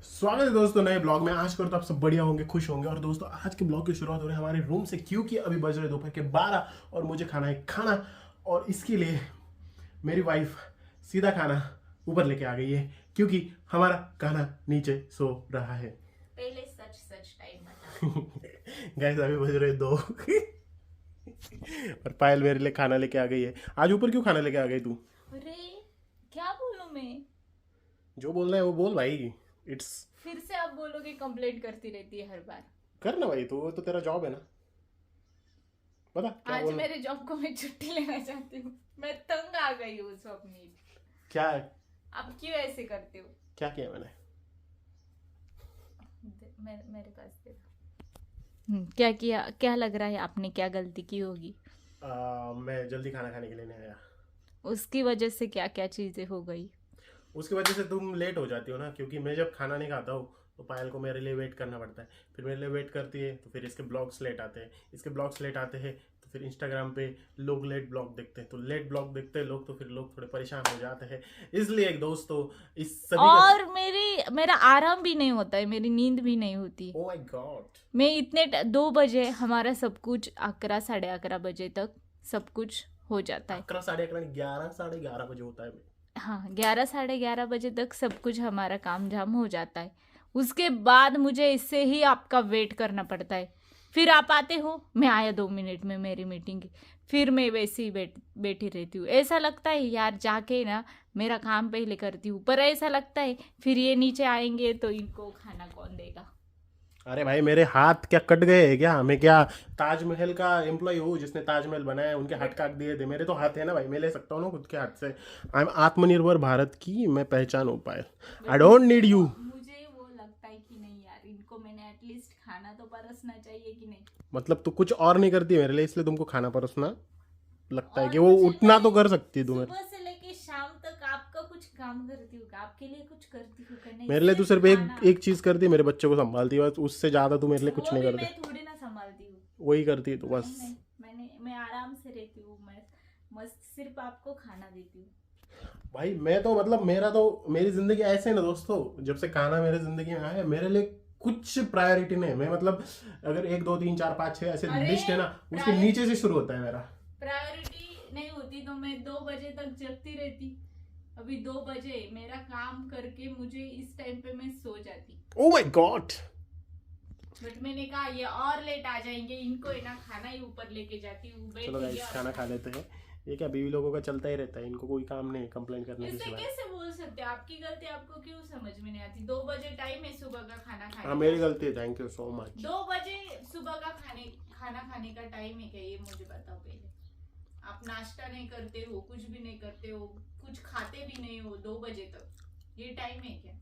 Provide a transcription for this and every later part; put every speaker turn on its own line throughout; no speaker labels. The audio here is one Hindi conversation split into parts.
स्वागत है दोस्तों नए ब्लॉग में। आज करो तो आप सब बढ़िया होंगे, खुश होंगे। और दोस्तों आज के ब्लॉग की शुरुआत हो रही है हमारे रूम से, क्योंकि अभी बज रहे दोपहर के 12 और मुझे खाना है खाना। और इसके लिए मेरी वाइफ सीधा खाना ऊपर लेके आ गई है, क्योंकि हमारा खाना नीचे सो रहा है।
पहले सच सच टाइम बता।
गाइस अभी बज रहे 2 और पायल मेरे लिए खाना लेके आ गई है। आज ऊपर क्यों खाना लेके आ गई तू?
अरे क्या बोलूं मैं?
जो बोलना है वो बोल भाई। इट्स
फिर से आप बोलोगे कंप्लेंट करती रहती है हर बार।
कर ना भाई, तो तेरा जॉब है ना। बता क्या
आज
बोलना?
मेरे जॉब को मैं छुट्टी लेना चाहती हूँ। मैं तंग आ गई हूँ स्वप्नील।
क्या है?
आप क्यों ऐसे करते हो?
क्या किया मैंने?
मेरे पास दे दो। क्या किया? क्या लग रहा है आपने क्या गलती की होगी?
मैं जल्दी खाना खाने के लिए नहीं आया।
उसकी वजह से क्या क्या चीजें हो गई?
उसकी वजह से तुम लेट हो जाती हो ना, क्योंकि मैं जब खाना नहीं खाता हूँ तो पायल को मेरे लिए वेट करना पड़ता है। फिर मेरे लिए वेट करती है तो फिर इसके ब्लॉग्स लेट आते हैं। इसके ब्लॉग्स लेट आते हैं तो फिर इंस्टाग्राम पे लोग लेट ब्लॉग देखते हैं, तो लेट ब्लॉग देखते हैं लोग, तो फिर लोग थोड़े परेशान हो जाते हैं। इसलिए एक दोस्तों इस सभी
और मेरा आराम भी नहीं होता है, मेरी नींद भी नहीं होती।
Oh my God.
मैं इतने 2 बजे हमारा सब कुछ 11 साढ़े 11 बजे तक सब कुछ हो जाता है।
11 साढ़े 11 11 साढ़े 11 बजे होता है।
हाँ, 11 साढ़े 11 बजे तक सब कुछ हमारा काम झाम हो जाता है। उसके बाद मुझे इससे ही आपका वेट करना पड़ता है। फिर आप आते हो, मैं आया 2 मिनट में मेरी मीटिंग, फिर मैं वैसे ही बैठी रहती हूँ। ऐसा लगता है यार जाके ना मेरा काम पहले करती हूँ, पर ऐसा लगता है फिर ये नीचे आएंगे तो इनको खाना कौन देगा।
अरे भाई मेरे हाथ क्या कट गए हैं क्या? मैं क्या ताजमहल का एम्प्लॉय हूँ जिसने ताजमहल बनाया? उनके हाथ काट दिए थे। मेरे तो हाथ है ना भाई, मैं ले सकता हूँ ना खुद के हाथ से। आई एम आत्मनिर्भर भारत की मैं पहचान हो पाए। I don't need you.
मुझे वो लगता है कि नहीं यार, इनको मैंने एटलीस्ट खाना तो परसना चाहिए कि नहीं।
मतलब तू कुछ और नहीं करती मेरे लिए, इसलिए तुमको खाना परोसना लगता है
और
कि वो
मुझे
उतना
मैं
तो कर सकती है तू मेरे।
सुबह से लेके शाम तक आपका कुछ काम करती हूँ, आपके लिए कुछ करती हूँ कि नहीं?
मेरे लिए तू सिर्फ
खाना।
एक चीज करती है, मेरे बच्चे को संभालती है बस। उससे ज्यादा तू मेरे लिए कुछ
वो
नहीं
भी
करती।
मैं थोड़ी ना संभालती हूँ।
वही करती है तू बस।
नहीं, मैं आराम से रहती हूँ। मैं मस्त सिर्फ आपको खाना देती हूँ।
भाई मैं तो मतलब मेरा तो मेरी जिंदगी ऐसे है ना दोस्तों, जब से खाना मेरे जिंदगी में आया है मेरे लिए कुछ प्रायोरिटी नहीं है। मैं मतलब अगर 1 2 3 4 5 6 ऐसे
अरे,
लिस्ट है ना, उसके नीचे से शुरू होता है मेरा।
प्रायोरिटी नहीं होती तो मैं 2 बजे तक जगती रहती। अभी 2 बजे मेरा काम करके मुझे इस टाइम पे मैं सो जाती।
Oh my God.
बट मैंने कहा ये और लेट आ जाएंगे, इनको है ना खाना ही ऊपर लेके जाती हूँ।
चलो गाइस खाना खा लेते हैं। ये क्या बीवी लोगों का चलता ही रहता है, इनको कोई काम नहीं कंप्लेन करने के
इससे
सिवाय।
कैसे बोल सकते हैं? आपकी गलती आपको क्यों समझ में नहीं आती? 2 बजे टाइम है सुबह का खाना खाने
हाँ मेरी गलती है, थैंक यू सो मच।
2 बजे सुबह का खाना खाने का टाइम है क्या? ये मुझे बताओ पहले। आप नाश्ता नहीं करते हो, कुछ भी नहीं करते हो, कुछ खाते भी नहीं हो 2 बजे तक, ये टाइम है क्या?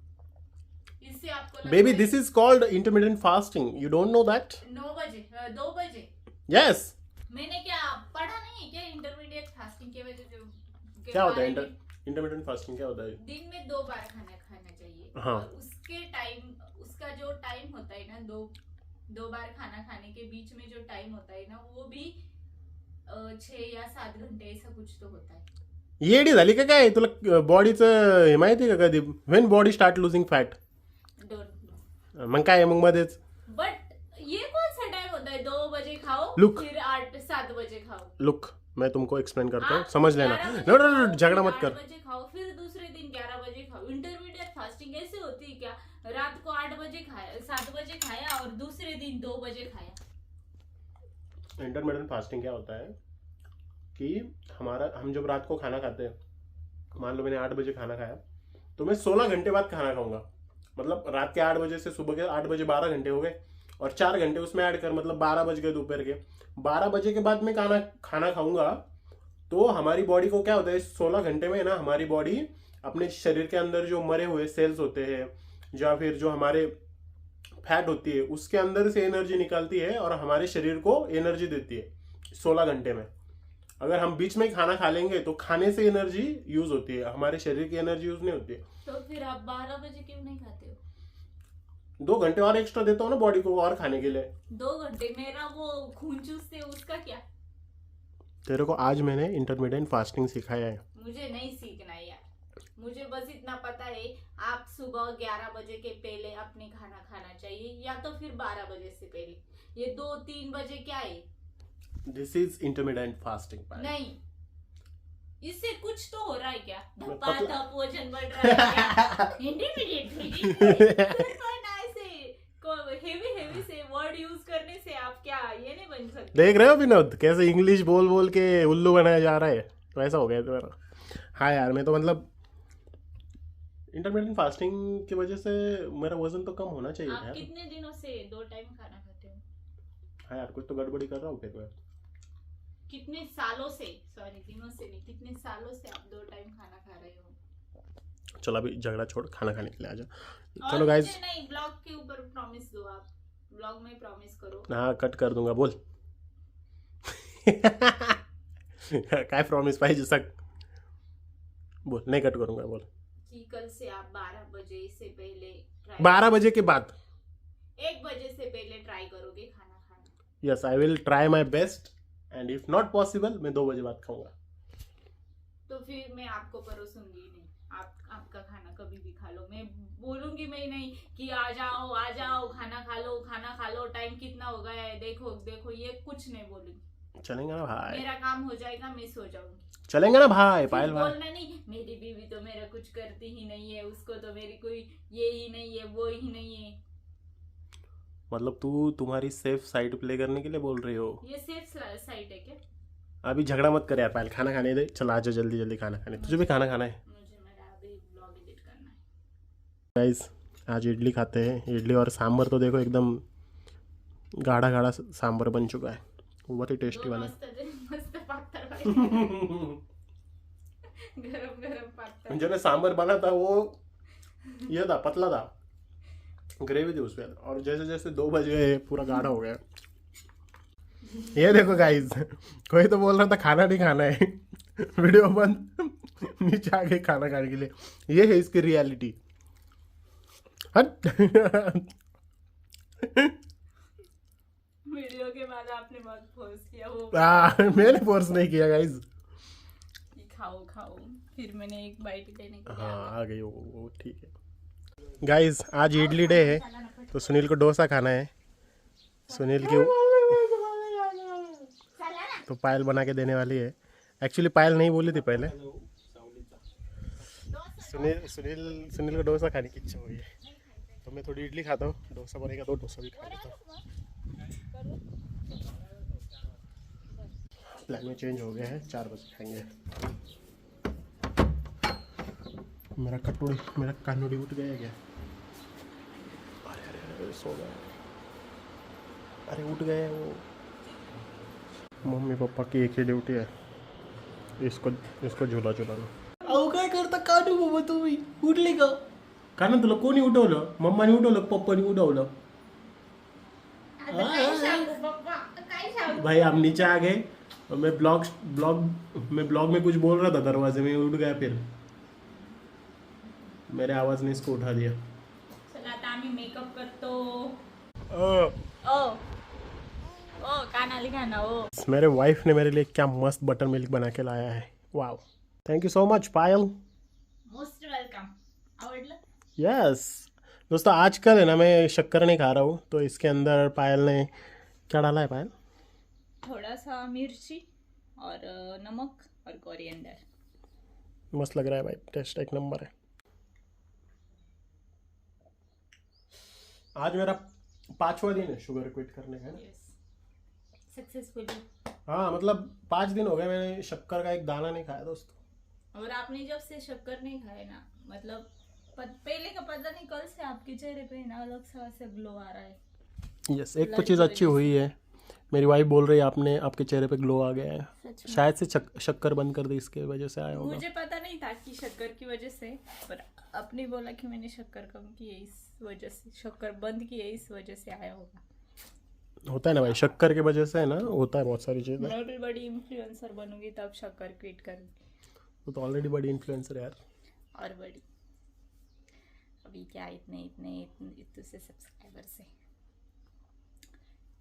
इससे आपको
baby this is called intermittent fasting, you don't know that?
9 बजे 2 बजे
यस।
मैंने क्या पढ़ा नहीं है क्या इंटरमीडिएट फास्टिंग के वजह के
क्या होता है
बारे में?
Intermittent fasting? क्या होता है?
दिन में 2 बार खाना खाना चाहिए।
हाँ।
और उसके टाइम, उसका जो टाइम होता है ना, दो बार खाना खाने के बीच में जो टाइम होता है ना, वो भी 6 या 7 घंटे ऐसा कुछ तो होता है।
येडी झाली का काय तुला? बॉडीचं हे माहिती का कधी when body start losing fat?
Don't know.
मग काय मग मध्येच
बट ये कौन सा टाइम होता है? 2 बजे खाओ,
Look.
फिर 7 बजे खाओ।
लुक मैं तुमको एक्सप्लेन करता हूँ,
आप
समझ लेना।
11 बजे
नो नो
खाओ,
नो झगड़ा
फिर
मत
8
कर।
बजे खाओ, फिर दूसरे दिन 11 बजे खाओ। इंटरमीडिएट फास्टिंग ऐसे होती है क्या? रात को 8 बजे खाया, 7 बजे खाया और दूसरे दिन 2 बजे खाया।
इंटरमिटेंट फास्टिंग क्या होता है कि हम जब रात को खाना खाते हैं, मान लो मैंने 8 बजे खाना खाया, तो मैं 16 घंटे बाद खाना खाऊंगा। मतलब रात के 8 बजे से सुबह के 8 बजे 12 घंटे हो गए, और 4 घंटे उसमें ऐड कर, मतलब 12 बज गए दोपहर के। 12 बजे के बाद मैं खाना खाऊंगा, तो हमारी बॉडी को क्या होता है 16 घंटे में ना, हमारी बॉडी अपने शरीर के अंदर जो मरे हुए सेल्स होते हैं या फिर जो हमारे फैट होती है उसके अंदर से एनर्जी निकालती है और हमारे शरीर को एनर्जी देती है 16 घंटे में। अगर हम बीच में ही खाना खा लेंगे तो खाने से एनर्जी यूज होती है, हमारे शरीर की एनर्जी यूज नहीं होती है।
तो फिर आप 12 बजे क्यों नहीं खाते हो?
2 घंटे और एक्स्ट्रा देता हूँ ना बॉडी को और खाने के लिए।
2 घंटे मेरा वो खून चूसते उसका क्या?
तेरे को आज मैंने इंटरमीडिएट फास्टिंग सिखाया है।
मुझे नहीं सीखना है यार, मुझे बस इतना पता है आप सुबह 11 बजे के पहले अपने खाना खाना चाहिए, या तो फिर 12 बजे से पहले। ये 2-3 बजे क्या है?
दिस इज इंटरमीडिएट फास्टिंग पायल।
नहीं, इससे कुछ तो हो रहा है क्या?
मैं
धपाधप वजन बढ़ रहा है क्या? इंटरमीडिएट हेवी से वर्ड यूज करने से आप क्या ये नहीं बन सकते?
देख रहे हो विनोद कैसे इंग्लिश बोल बोल के उल्लू बनाया जा रहा है, तो ऐसा हो गया तुम्हारा। हाँ यार, मैं तो मतलब इंटरमीडिएट फास्टिंग की वजह से मेरा वजन तो कम होना चाहिए
आप
यार।
कितने दिनों से 2 टाइम खाना खाते हो?
हाँ यार, कुछ तो गड़बड़ी कर रहा हूँ फिर मैं।
कितने सालों से, सॉरी दिनों से नहीं, कितने सालों से आप 2 टाइम खाना खा रहे हो?
चलो अभी झगड़ा छोड़, खाना खाने के लिए आजा।
और
चलो गाइस।
मुझे नहीं, ब्लॉग के ऊपर प्रॉमिस दो, आप ब्लॉग में प्रॉमिस करो।
हाँ कट कर दूंगा, बोल। काय प्रॉमिस पाहिजे सक, बोल। नहीं कट करूंगा, बोल।
कि कल से आप 12 बजे से पहले
12 बजे के बाद
1 बजे से पहले ट्राई करोगे खाना खाना।
Yes, I will try my best, and if not possible मैं 2 बजे बाद खाऊंगा।
तो फिर मैं आपको परोसूंगी नहीं, आपका खाना कभी भी खा लो। मैं बोलूंगी मैं नहीं कि आ जाओ खाना खा लो, टाइम कितना हो गया है, देखो, ये कुछ नहीं बोलूंगी।
चलेंगे ना भाई,
मेरा काम हो जाएगा, मैं सो जाऊंगी।
चलेंगे ना भाई।
फिर
पायल भाई,
बोलना नहीं मेरी बीवी तो मेरा कुछ करती ही नहीं है, उसको तो मेरी कोई ये ही नहीं है, वो ही नहीं है।
मतलब तू तुम्हारी सेफ साइड प्ले करने के लिए बोल रही हो?
ये सेफ साइड है क्या?
अभी झगड़ा मत कर यार पायल, खाना खाने दे। चल आजा जल्दी जल्दी खाना खाने, तुझे भी खाना खाना है।
मुझे मेरा अभी ब्लॉग एडिट करना है।
गाइस आज इडली खाते हैं। इडली और सांभर तो देखो एकदम गाढ़ा गाढ़ा सांभर बन चुका है, बहुत ही टेस्टी बना है।
मस्त पातळ गरम पातळ।
जो सांभर बना था वो ये था, पतला था, ग्रेवी थी उसमें, और जैसे जैसे 2 बजे पूरा गाढ़ा हो गया। ये देखो गाइस, कोई तो बोल रहा था खाना नहीं खाना है, वीडियो बंद, नीचे आ गए खाना खाने के लिए। ये है इसकी रियलिटी। हट।
वीडियो के बाद आपने बहुत फोर्स किया वो।
मैंने फोर्स नहीं किया गाइस।
खाओ, फिर मैंने एक बाइट लेने के लिए
हाँ आ गई वो ठीक है। गाइस आज इडली डे है, तो सुनील को डोसा खाना है। सुनील की तो पायल बना के देने वाली है। एक्चुअली पायल नहीं बोली थी पहले। सुनील को डोसा खाने की इच्छा हुई है, तो मैं थोड़ी इडली खाता हूँ, डोसा बनेगा तो डोसा भी खा लेता हूँ। प्लान में चेंज हो गया है, 4 बजे खाएंगे। मेरा कानूड़ी उठ गया क्या? अरे सो गया। अरे उठ गया वो। मम्मी पापा की एक ही ड्यूटी है, इसको झुला झुलाना।
अहो काय करता कानू बाबा, तुम्ही उठले का?
कारण तुला कोणी उठवलं? मम्माने उठवलं, पप्पाने उठवलं? भाई हम नीचे आ गए और मैं ब्लॉग में कुछ बोल रहा था, दरवाजे में उठ गया, फिर मेरे आवाज ने इसको उठा दिया।
चला आता आम्ही मेकअप करतो।
ओ,
ओ कानाली खाना ओ।
मेरे वाइफ ने मेरे लिए क्या मस्त बटर मिल्क बना के लाया है। Wow, thank you so much Payal.
Most welcome. आवडलं?
यस दोस्तों, आजकल है ना मैं शक्कर नहीं खा रहा हूँ, तो इसके अंदर पायल ने क्या डाला है? पायल
थोड़ा सा मिर्ची और नमक और कोरिएंडर।
मस्त लग रहा है भाई, टेस्ट एक नंबर है। आज मेरा 5वां दिन है शुगर क्विट करने का ना।
सक्सेसफुली।
हाँ मतलब 5 दिन हो गए मैंने शक्कर का एक दाना नहीं खाया दोस्तों।
और आपने जब से शक्कर नहीं खाए ना, मतलब पहले का पता नहीं, कल से आपके चेहरे पे ना अलग सा ऐसे ग्लो आ रहा है।
यस, एक तो चीज़ अच्छी हुई है, मेरी वाइफ बोल रही है आपके चेहरे पे ग्लो आ गया है। शायद से शक्कर बंद कर दी, इसके वजह से आया होगा।
मुझे पता नहीं था कि शक्कर की वजह से, पर आपने बोला कि मैंने शक्कर कम की है, इस वजह से शक्कर बंद की है, इस वजह से आया होगा।
होता है ना भाई, शक्कर की वजह से है ना, होता है बहुत सारी चीज़ें।
मैं भी बड़ी इन्फ्लुएंसर बनूंगी तब शक्कर क्विट करूंगी।
तो ऑलरेडी बड़ी इन्फ्लुएंसर है यार।
और बड़ी अभी क्या इतने से सब्सक्राइबर से,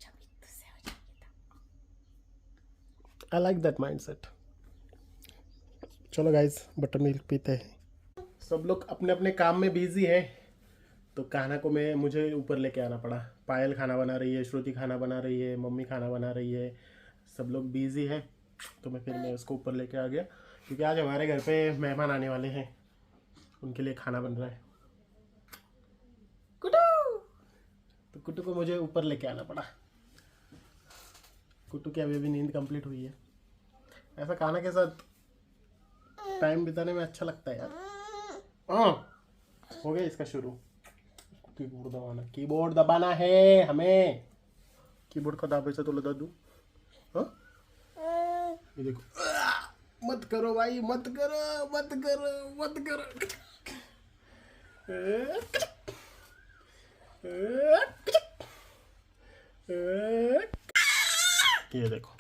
जब इतने से हो जाएंगे तब।
I like that mindset. चलो गाइस बटर मिल्क पीते हैं। सब लोग अपने अपने काम में बिजी है, तो कान्हा को मुझे ऊपर लेके आना पड़ा। पायल खाना बना रही है, श्रुति खाना बना रही है, मम्मी खाना बना रही है, सब लोग बिजी है। तो मैं उसको ऊपर लेके आ गया, क्योंकि आज हमारे घर पे मेहमान आने वाले हैं, उनके लिए खाना बन रहा है। कुट्टू, तो कुट्टू को मुझे ऊपर लेके आना पड़ा। कुट्टू की अभी नींद कंप्लीट हुई है। ऐसा खाना के साथ टाइम बिताने में अच्छा लगता है यार। हो गया इसका शुरू। कीबोर्ड दबाना है हमें। कीबोर्ड का दाबे से तो लगा दूं। ये देखो, मत करो भाई, मत करो, मत करो, मत करो। ये देखो,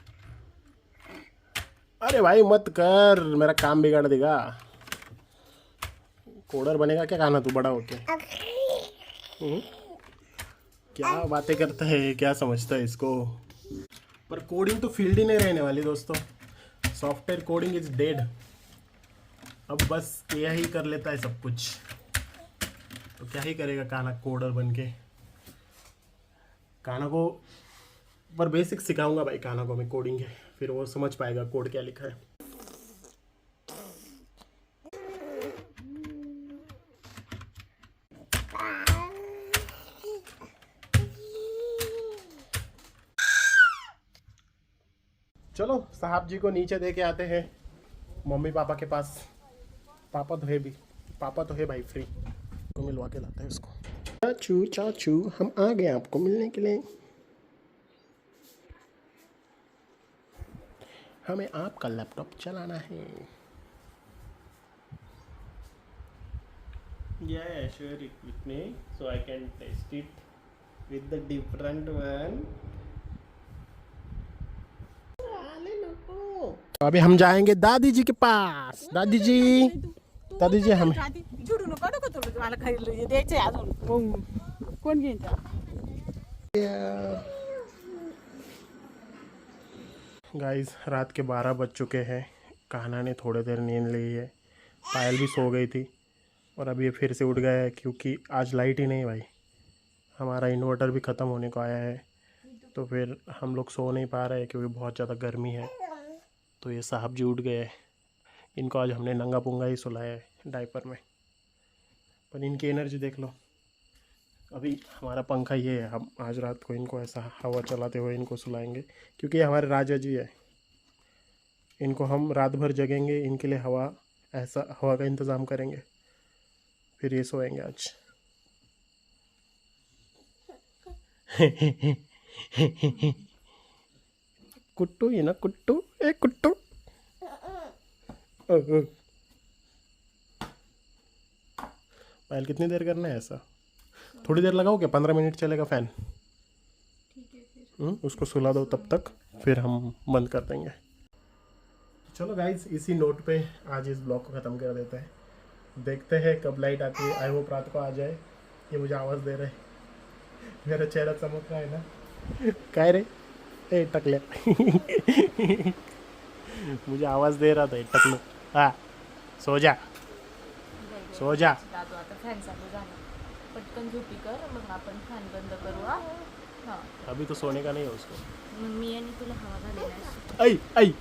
अरे भाई मत कर, मेरा काम बिगाड़ देगा। कोडर बनेगा क्या खाना तू बड़ा होके? क्या बातें करता है, क्या समझता है इसको? पर कोडिंग तो फील्ड ही नहीं रहने वाली दोस्तों। Software coding is dead. अब बस एआई कर लेता है सब कुछ, तो क्या ही करेगा कान्हा कोडर बन के। कान्हा को पर बेसिक सिखाऊंगा भाई कान्हा को मैं कोडिंग है, फिर वो समझ पाएगा कोड क्या लिखा है। चलो साहब जी को नीचे दे के आते हैं मम्मी पापा के पास। पापा तो है भी, पापा तो है भाई फ्री, तो मिलवा के लाते हैं उसको। चाचू चाचू हम आ गए आपको मिलने के लिए। हमें आपका लैपटॉप चलाना है। Yeah, share it with me so I can test it with the different one. अभी हम जाएंगे दादी जी के पास। दादी जी, दादी जी हमें
जुडू नको नको तुला मला खायला द्यायचं आहे अजून कोण घेईन
गाइस रात के 12 बज चुके हैं। कान्हा ने थोड़ी देर नींद ली है, पायल भी सो गई थी और अभी ये फिर से उठ गया है, क्योंकि आज लाइट ही नहीं भाई। हमारा इन्वर्टर भी ख़त्म होने को आया है, तो फिर हम लोग सो नहीं पा रहे हैं क्योंकि बहुत ज़्यादा गर्मी है। तो ये साहब जी उठ गए। इनको आज हमने नंगा पुंगा ही सुलाया है डायपर में, पर इनकी एनर्जी देख लो। अभी हमारा पंखा ये है, हम आज रात को इनको ऐसा हवा चलाते हुए इनको सुलाएंगे, क्योंकि ये हमारे राजा जी है। इनको हम रात भर जगेंगे, इनके लिए हवा का इंतज़ाम करेंगे, फिर ये सोएंगे आज। कुट्टू ये ना कुट्टू, ए कुट्टू। पायल कितनी देर करना है ऐसा? थोड़ी देर लगाओ क्या? 15 मिनट चलेगा फ़ैन? ठीक है फिर। उसको सुला दो तब तक, फिर हम बंद कर देंगे। चलो गाइज, इसी नोट पे आज इस ब्लॉग को ख़त्म कर देते हैं। देखते हैं कब लाइट आती है। आई होप रात को आ जाए। ये मुझे आवाज़ दे रहे, मेरा चेहरा चमक रहा है ना। काय रे ए टकले। मुझे आवाज़ दे रहा था टकलो। हाँ सो जा, सो जा।
दादू आता फॅन चालू झाला, पटकन झोपी कर, मग आपण फॅन बंद करू. हां
अभी तो सोने का नहीं है उसको।
मग मी आणि तुला हवा घालेला.
आई आई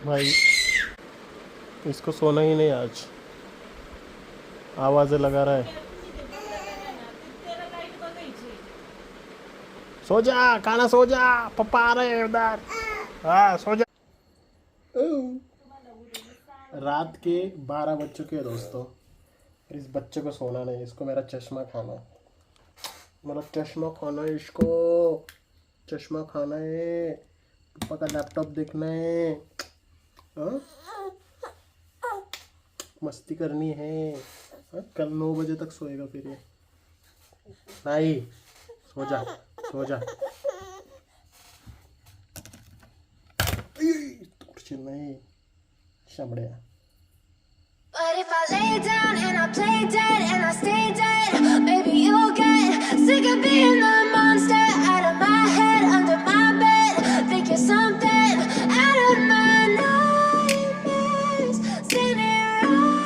भाई, इसको सोना ही नहीं आज, आवाज़ें लगा रहा है। सो जा कान्हा, सो जा, पप्पा आ रहे हैं उधर। हाँ सो जा। रात के 12 बज चुके हैं दोस्तों, और इस बच्चे को सोना नहीं, इसको मेरा चश्मा खाना है। मेरा चश्मा खाना है, इसको चश्मा खाना है, पापा का लैपटॉप देखना है। हाँ? मस्ती करनी है। हाँ? कल 9 बजे तक सोएगा फिर ये। नहीं सो जा, सो जा। नहीं शमड़िया।